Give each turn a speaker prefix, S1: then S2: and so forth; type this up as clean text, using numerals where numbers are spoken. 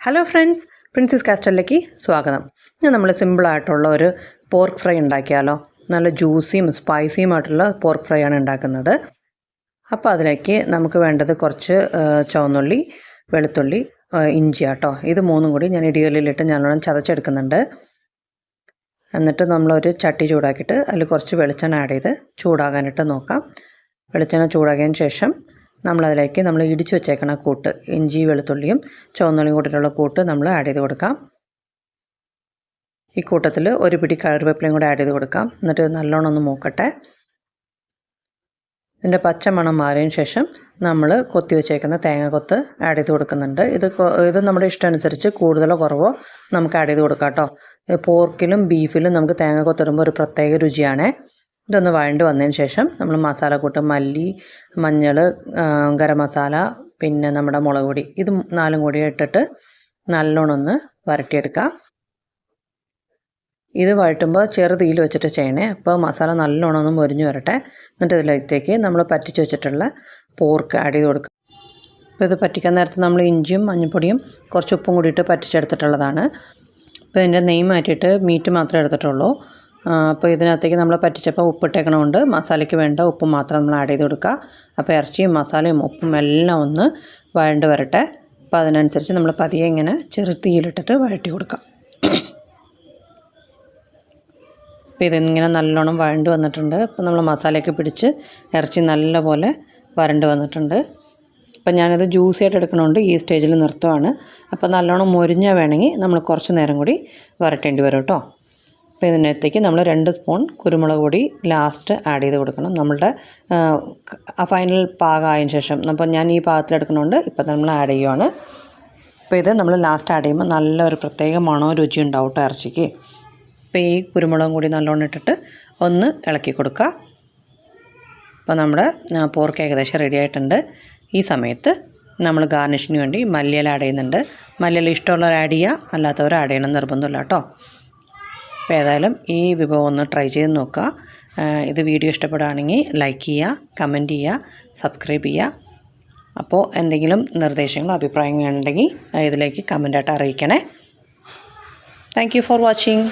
S1: Hello friends, princess കാസ്റ്റലിലേക്ക് സ്വാഗതം. നമ്മൾ സിമ്പിളായിട്ടുള്ള ഒരു പോർക്ക് ഫ്രൈ ഉണ്ടാക്കിയാലോ. നല്ല ജ്യൂസിയും സ്പൈസിയുമായിട്ടുള്ള പോർക്ക് ഫ്രൈ ആണ് ഉണ്ടാക്കുന്നത്. അപ്പോൾ അതിലേക്ക് നമുക്ക് വേണ്ടത് കുറച്ച് ചുവന്നുള്ളി, വെളുത്തുള്ളി, ഇഞ്ചി കേട്ടോ. ഇത് മൂന്നും കൂടി ഞാൻ ഇടികല്ലിലിട്ട് നല്ലോണം ചതച്ചെടുക്കുന്നുണ്ട്. എന്നിട്ട് നമ്മളൊരു ചട്ടി ചൂടാക്കിയിട്ട് അതിൽ കുറച്ച് വെളിച്ചെണ്ണ ആഡ് ചെയ്ത് ചൂടാകാനായിട്ട് നോക്കാം. വെളിച്ചെണ്ണ ചൂടാക്കിയതിന് ശേഷം നമ്മൾ ഇടിച്ച് വെച്ചേക്കണ കൂട്ട്, ഇഞ്ചി വെളുത്തുള്ളിയും ചുവന്നുള്ളിയും കൂട്ടിയിട്ടുള്ള കൂട്ട് നമ്മൾ ആഡ് ചെയ്ത് കൊടുക്കാം. ഈ കൂട്ടത്തിൽ ഒരു പിടി കറിവേപ്പിലയും കൂടെ ആഡ് ചെയ്ത് കൊടുക്കാം. എന്നിട്ട് നല്ലോണം ഒന്ന് മൂക്കട്ടെ. ഇതിൻ്റെ പച്ചമണം മാറിയതിന് ശേഷം നമ്മൾ കൊത്തി വെച്ചേക്കുന്ന തേങ്ങ കൊത്ത് ആഡ് ചെയ്ത് കൊടുക്കുന്നുണ്ട്. ഇത് നമ്മുടെ ഇഷ്ടമനുസരിച്ച് കൂടുതലോ കുറവോ നമുക്ക് ആഡ് ചെയ്ത് കൊടുക്കാം കേട്ടോ. പോർക്കിലും ബീഫിലും നമുക്ക് തേങ്ങ കൊത്തിടുമ്പോൾ ഒരു പ്രത്യേക രുചിയാണ്. ഇതൊന്ന് വഴണ്ട് വന്നതിന് ശേഷം നമ്മൾ മസാലക്കൂട്ട്, മല്ലി, മഞ്ഞൾ, ഗരം മസാല, പിന്നെ നമ്മുടെ മുളക് പൊടി, ഇത് 4 കൂടി ഇട്ടിട്ട് നല്ലോണം ഒന്ന് വരട്ടിയെടുക്കാം. ഇത് വഴട്ടുമ്പോൾ ചെറുതീയിൽ വെച്ചിട്ട് ചെയ്യണേ. അപ്പോൾ മസാല നല്ലോണം ഒന്ന് മൊരിഞ്ഞ് വരട്ടെ. എന്നിട്ട് ഇതിലേക്ക് നമ്മൾ പറ്റിച്ച് വെച്ചിട്ടുള്ള പോർക്ക് ആഡ് ചെയ്ത് കൊടുക്കുക. അപ്പോൾ ഇത് പറ്റിക്കാൻ നേരത്ത് നമ്മൾ ഇഞ്ചിയും മഞ്ഞൾപ്പൊടിയും കുറച്ച് ഉപ്പും കൂടിയിട്ട് പറ്റിച്ചെടുത്തിട്ടുള്ളതാണ്. അപ്പോൾ ഇതിൻ്റെ നെയ് മാറ്റിയിട്ട് മീറ്റ് മാത്രമേ എടുത്തിട്ടുള്ളൂ. അപ്പോൾ ഇതിനകത്തേക്ക് നമ്മൾ പറ്റിച്ചപ്പോൾ ഉപ്പിട്ടേക്കണമുണ്ട്. മസാലയ്ക്ക് വേണ്ട ഉപ്പ് മാത്രം നമ്മൾ ആഡ് ചെയ്ത് കൊടുക്കുക. അപ്പോൾ ഇറച്ചിയും മസാലയും ഉപ്പും എല്ലാം ഒന്ന് വഴണ്ട് വരട്ടെ. അപ്പോൾ അതിനനുസരിച്ച് നമ്മൾ പതിയെ ഇങ്ങനെ ചെറുതീയിലിട്ടിട്ട് വഴറ്റി കൊടുക്കാം. അപ്പോൾ ഇതിങ്ങനെ നല്ലോണം വഴണ്ട് വന്നിട്ടുണ്ട്. അപ്പോൾ നമ്മൾ മസാലയൊക്കെ പിടിച്ച് ഇറച്ചി നല്ലപോലെ വരണ്ട് വന്നിട്ടുണ്ട്. അപ്പോൾ ഞാനത് ജ്യൂസി ആയിട്ട് എടുക്കണോണ്ട് ഈ സ്റ്റേജിൽ നിർത്തുവാണ്. അപ്പോൾ നല്ലോണം മൊരിഞ്ഞാൽ വേണമെങ്കിൽ നമ്മൾ കുറച്ച് നേരം കൂടി വരട്ടേണ്ടി വരും കേട്ടോ. അപ്പോൾ ഇതിനകത്തേക്ക് നമ്മൾ 2 സ്പൂൺ കുരുമുളക് പൊടി ലാസ്റ്റ് ആഡ് ചെയ്ത് കൊടുക്കണം. നമ്മളുടെ ഫൈനൽ പാകമായതിന് ശേഷം. അപ്പോൾ ഞാൻ ഈ പാകത്തിലെടുക്കണോണ്ട് ഇപ്പം നമ്മൾ ആഡ് ചെയ്യുവാണ്. അപ്പോൾ ഇത് നമ്മൾ ലാസ്റ്റ് ആഡ് ചെയ്യുമ്പോൾ നല്ലൊരു പ്രത്യേക മണവും രുചി ഉണ്ടാവും കേട്ടോ ഇറച്ചിക്ക്. അപ്പോൾ ഈ കുരുമുളകും കൂടി നല്ലോണം ഇട്ടിട്ട് ഒന്ന് ഇളക്കി കൊടുക്കുക. അപ്പോൾ നമ്മുടെ പോർക്ക് ഏകദേശം റെഡി ആയിട്ടുണ്ട്. ഈ സമയത്ത് നമ്മൾ ഗാർണിഷിന് വേണ്ടി മല്ലിയില ആഡ് ചെയ്യുന്നുണ്ട്. മല്ലിയില ഇഷ്ടമുള്ളവർ ആഡ് ചെയ്യുക, അല്ലാത്തവർ ആഡ് ചെയ്യണം നിർബന്ധമില്ല കേട്ടോ. അപ്പോൾ ഏതായാലും ഈ വിഭവം ഒന്ന് ട്രൈ ചെയ്ത് നോക്കുക. ഇത് വീഡിയോ ഇഷ്ടപ്പെടുകയാണെങ്കിൽ ലൈക്ക് ചെയ്യുക, കമൻറ്റ് ചെയ്യുക, സബ്സ്ക്രൈബ് ചെയ്യുക. അപ്പോൾ എന്തെങ്കിലും നിർദ്ദേശങ്ങളോ അഭിപ്രായങ്ങളുണ്ടെങ്കിൽ ഇതിലേക്ക് കമൻറ്റായിട്ട് അറിയിക്കണേ. Thank you for watching.